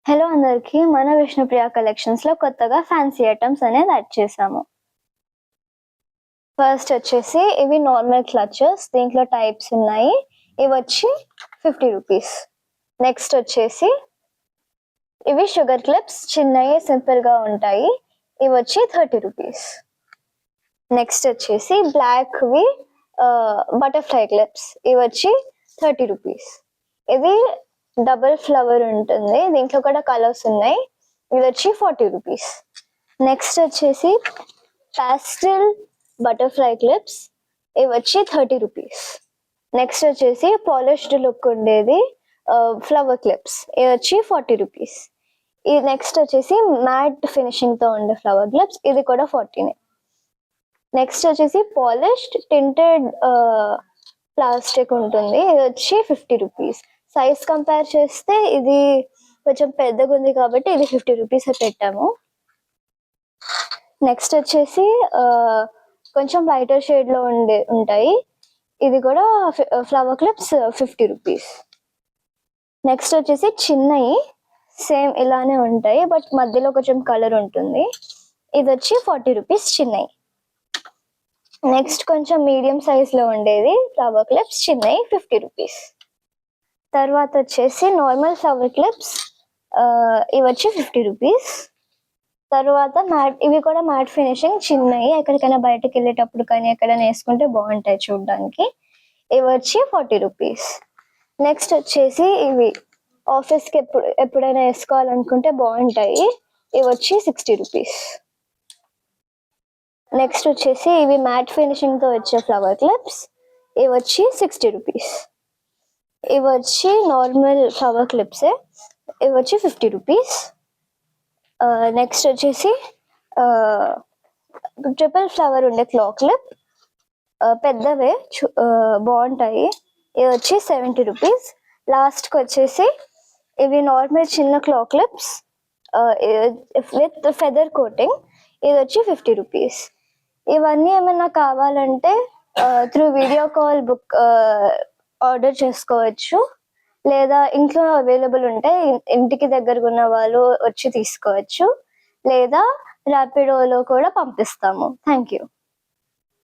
Hello అందరికి, మన Vishnupriya collections లో కొత్తగా ఫ్యాన్సీ ఐటమ్స్ అనేది యాడ్ చేసాము. ఫస్ట్ వచ్చేసి ఇవి నార్మల్ క్లచెస్, దీంట్లో టైప్స్ ఉన్నాయి. ఇవి వచ్చి 50 రూపీస్. నెక్స్ట్ వచ్చేసి ఇవి షుగర్ క్లిప్స్, చిన్నవి సింపుల్ గా ఉంటాయి. ఇవి వచ్చి 30 రూపీస్. నెక్స్ట్ వచ్చేసి బ్లాక్ వి బటర్ఫ్లై క్లిప్స్, ఇవి వచ్చి 30 రూపీస్. ఇది డబుల్ ఫ్లవర్ ఉంటుంది, దీంట్లో కూడా కలర్స్ ఉన్నాయి. ఇది వచ్చి 40 రూపీస్. నెక్స్ట్ వచ్చేసి పాస్టల్ బటర్ఫ్లై క్లిప్స్, ఇవి వచ్చి 30 రూపీస్. నెక్స్ట్ వచ్చేసి పాలిష్డ్ లుక్ ఉండేది ఫ్లవర్ క్లిప్స్, ఇవి వచ్చి 40 రూపీస్. ఈ నెక్స్ట్ వచ్చేసి మ్యాట్ ఫినిషింగ్ తో ఉండే ఫ్లవర్ క్లిప్స్, ఇది కూడా 40. నెక్స్ట్ వచ్చేసి పాలిష్డ్ టింటెడ్ ప్లాస్టిక్ ఉంటుంది, ఇది వచ్చి 50 రూపీస్. సైజ్ కంపేర్ చేస్తే ఇది కొంచెం పెద్దగా ఉంది కాబట్టి ఇది 50 రూపీస్ పెట్టాము. నెక్స్ట్ వచ్చేసి కొంచెం లైటర్ షేడ్ లో ఉంటాయి, ఇది కూడా ఫ్లవర్ క్లిప్స్ 50 రూపీస్. నెక్స్ట్ వచ్చేసి చిన్నవి సేమ్ ఇలానే ఉంటాయి, బట్ మధ్యలో కొంచెం కలర్ ఉంటుంది, ఇది వచ్చి 40 రూపీస్ చిన్నవి. నెక్స్ట్ కొంచెం మీడియం సైజ్ లో ఉండేది ఫ్లవర్ క్లిప్స్ చిన్నవి 50 రూపీస్. తర్వాత వచ్చేసి నార్మల్ ఫ్లవర్ క్లిప్స్, ఇవి వచ్చి 50 రూపీస్. తర్వాత మ్యాట్, ఇవి కూడా మ్యాట్ ఫినిషింగ్ చిన్నవి, ఎక్కడికైనా బయటకు వెళ్ళేటప్పుడు కానీ ఎక్కడైనా వేసుకుంటే బాగుంటాయి చూడడానికి, ఇవి వచ్చి 40 రూపీస్. నెక్స్ట్ వచ్చేసి ఇవి ఆఫీస్కి ఎప్పుడైనా వేసుకోవాలనుకుంటే బాగుంటాయి, ఇవి వచ్చి 60 రూపీస్. నెక్స్ట్ వచ్చేసి ఇవి మ్యాట్ ఫినిషింగ్ తో వచ్చే ఫ్లవర్ క్లిప్స్, ఇవి వచ్చి 60 రూపీస్. ఇవి వచ్చి నార్మల్ ఫ్లవర్ క్లిప్సే, ఇవి వచ్చి 50 రూపీస్. నెక్స్ట్ వచ్చేసి ట్రిపుల్ ఫ్లవర్ ఉండే క్లా క్లిప్, పెద్దవే బాగుంటాయి, ఇవి వచ్చి 70 రూపీస్. లాస్ట్కి వచ్చేసి ఇవి నార్మల్ చిన్న క్లా క్లిప్స్ విత్ ఫెదర్ కోటింగ్, ఇది వచ్చి 50 రూపీస్. ఇవన్నీ ఏమైనా కావాలంటే through video call book order చేసుకోవచ్చు, లేదా ఇంట్లో అవైలబుల్ ఉంటే ఇంటికి దగ్గరగా ఉన్న వాళ్ళు వచ్చి తీసుకోవచ్చు, లేదా ర్యాపిడోలో కూడా పంపిస్తాము. Thank you.